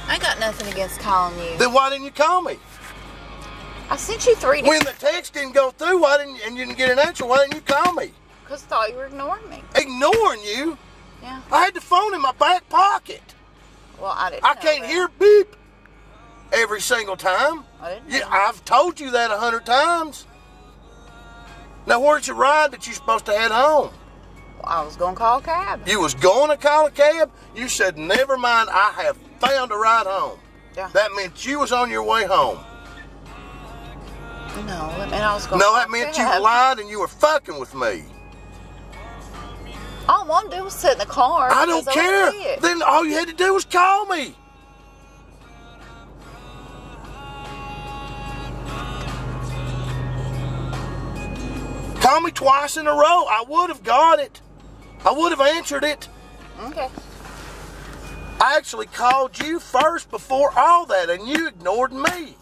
I ain't got nothing against calling you. Then why didn't you call me? I sent you 3 days. When the text didn't go through, and you didn't get an answer, why didn't you call me? Because I thought you were ignoring me. Ignoring you? Yeah. I had the phone in my back pocket. Well, I didn't I know can't that. hear beep every single time. I didn't Yeah, know. I've told you that 100 times. Now, where's your ride that you're supposed to head home? Well, I was going to call a cab. You was going to call a cab? You said, never mind, I have found a ride home. Yeah. That meant you was on your way home. No, that meant I was going No, to that call a meant you cab. lied and you were fucking with me. All I wanted to do was sit in the car. I don't because care. wanted to see it. Then all you had to do was call me. Call me twice in a row. I would have got it. I would have answered it. Okay. I actually called you first before all that, and you ignored me.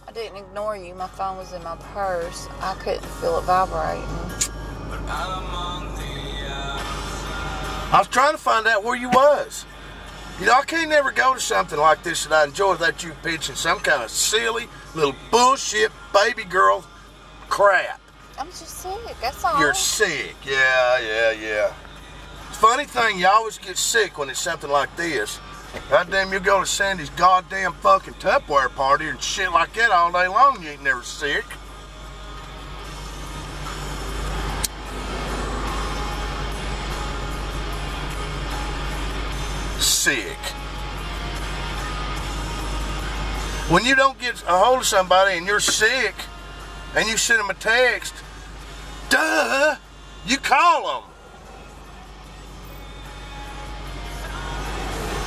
I didn't ignore you. My phone was in my purse. I couldn't feel it vibrating. I was trying to find out where you was. You know, I can't never go to something like this that I enjoy without you pitching some kind of silly little bullshit baby girl crap. I'm just sick. That's all. You're sick. Yeah. Funny thing, you always get sick when it's something like this. Goddamn, you go to Sandy's goddamn fucking Tupperware party and shit like that all day long, you ain't never sick. Sick. When you don't get a hold of somebody and you're sick and you send them a text, duh, you call them.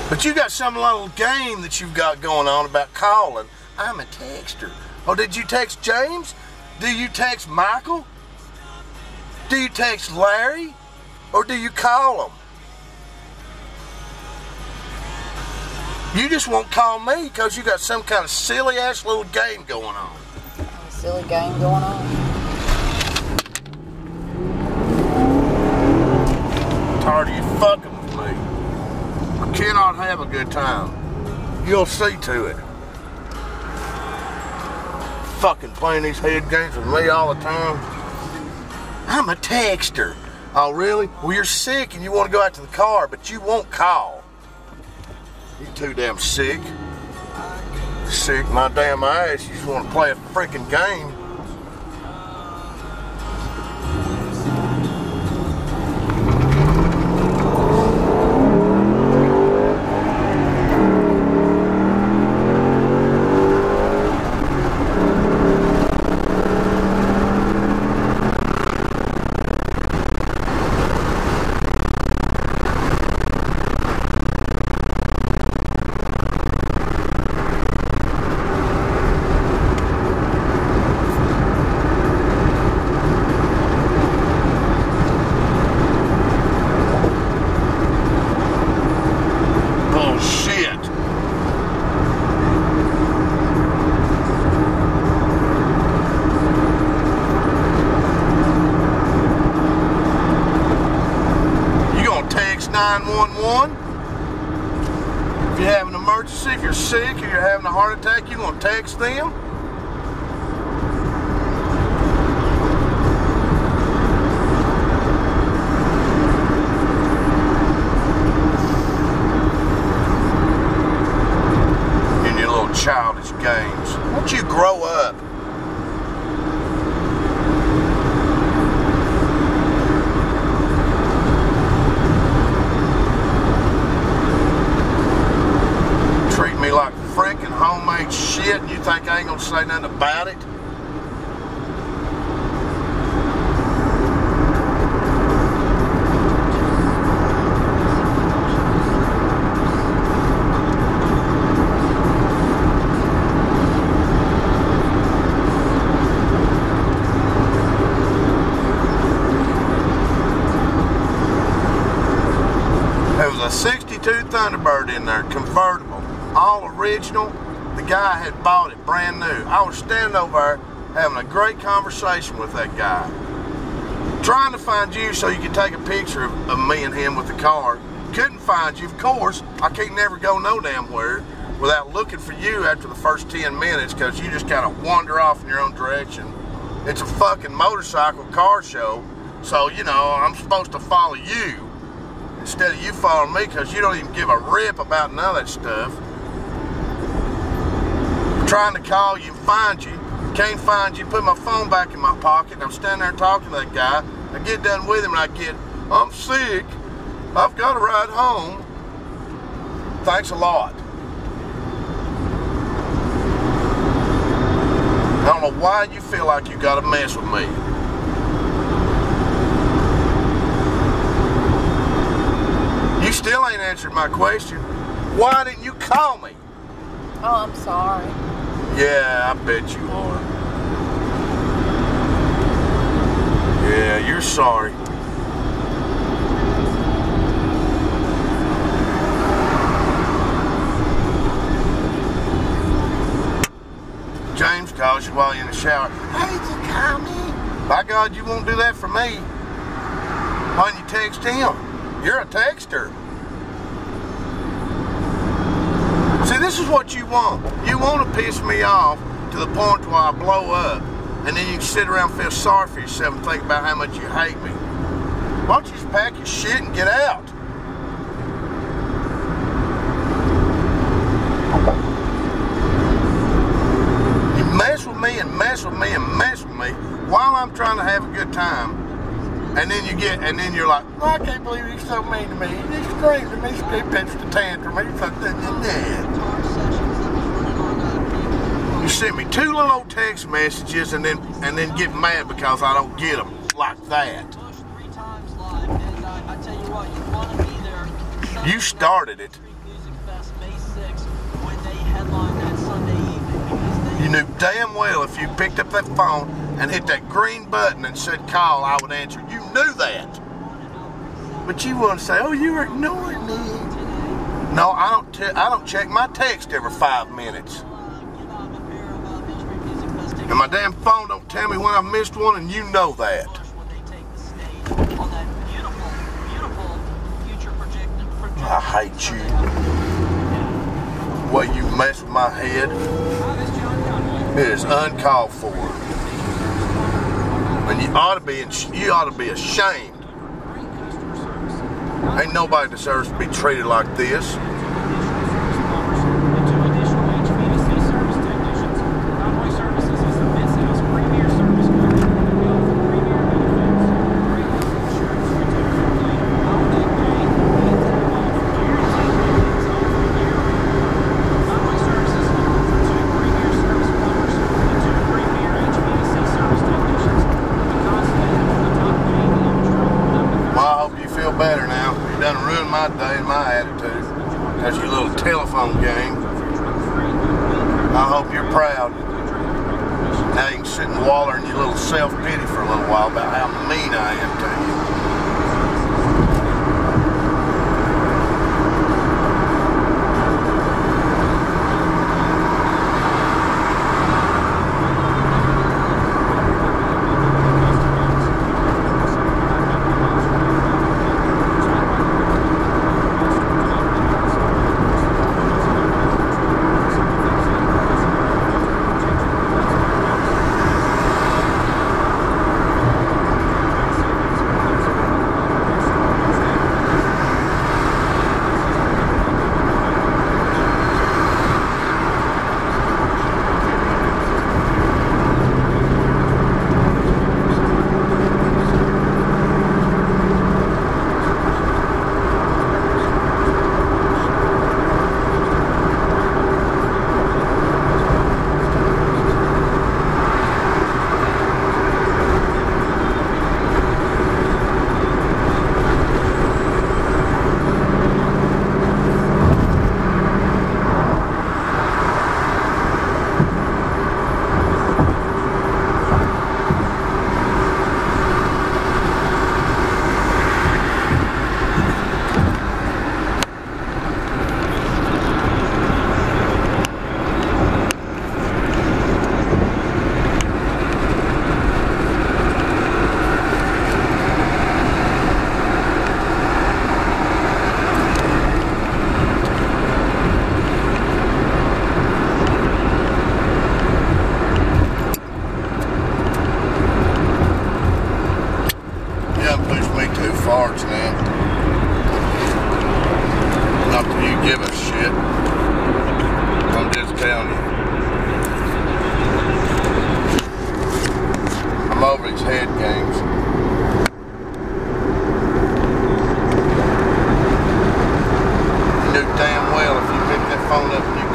But you got some little game that you've got going on about calling. I'm a texter. Oh, did you text James? Do you text Michael? Do you text Larry? Or do you call them? You just won't call me because you got some kind of silly ass little game going on. A silly game going on. Tired of you fucking with me. I cannot have a good time. You'll see to it. Fucking playing these head games with me all the time. I'm a texter. Oh, really? Well, you're sick and you want to go out to the car, but you won't call. You're too damn sick. Sick my damn ass. You just want to play a freaking game. If you have an emergency, if you're sick or you're having a heart attack, you're going to text them. In your little childish games. Why don't you grow up? Like freaking homemade shit, and you think I ain't gonna say nothing about it? There was a 62 Thunderbird in there, convertible. All original. The guy had bought it brand new. I was standing over there having a great conversation with that guy, trying to find you so you could take a picture of me and him with the car. Couldn't find you, of course. I can't never go no damn where without looking for you after the first 10 minutes because you just kind of wander off in your own direction. It's a fucking motorcycle car show, so, you know, I'm supposed to follow you instead of you following me because you don't even give a rip about none of that stuff. I'm trying to call you and find you. Can't find you. Put my phone back in my pocket. I'm standing there talking to that guy. I get done with him and I get, I'm sick. I've got to ride home. Thanks a lot. I don't know why you feel like you got to mess with me. You still ain't answered my question. Why didn't you call me? Oh, I'm sorry. Yeah, I bet you are. Yeah, you're sorry. James calls you while you're in the shower. Hey, did you call me? By God, you won't do that for me. Why don't you text him? You're a texter. See, this is what you want. You want to piss me off to the point where I blow up, and then you can sit around and feel sorry for yourself and think about how much you hate me. Why don't you just pack your shit and get out? You mess with me and mess with me and mess with me while I'm trying to have a good time. And then you're like, well, I can't believe he's so mean to me. He screams at me, he pitched a tantrum. He's like, you send me 2 little old text messages and then get mad because I don't get them like that. You started it. You knew damn well if you picked up that phone and hit that green button and said call, I would answer. You knew that. But you want to say, oh, you were ignoring me. No, I don't check my text every 5 minutes. And my damn phone don't tell me when I've missed one, and you know that. I hate you. The way you mess with my head. It is uncalled for. And you ought to be ashamed. Ain't nobody deserves to be treated like this. Better now. You done ruined my day and my attitude. That's your little telephone game. I hope you're proud. Now you can sit and waller in your little self-pity for a little while about how mean I am to you.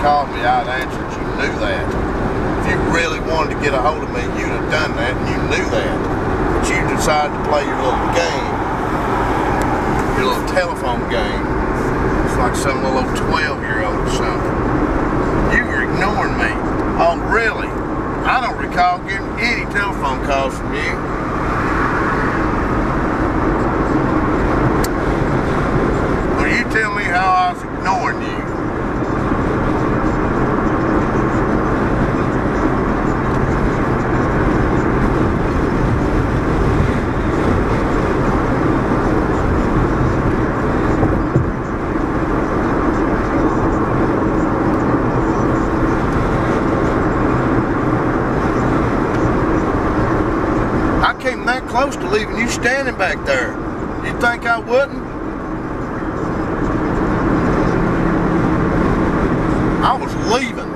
called me, I'd answered. You knew that. If you really wanted to get a hold of me, you'd have done that, and you knew that. But you decided to play your little game, your little telephone game. It's like some little 12-year-old or something. You were ignoring me. Oh, really? I don't recall getting any telephone calls from you. Well, you tell me how I was ignoring you. Came that close to leaving you standing back there. You think I wouldn't? I was leaving.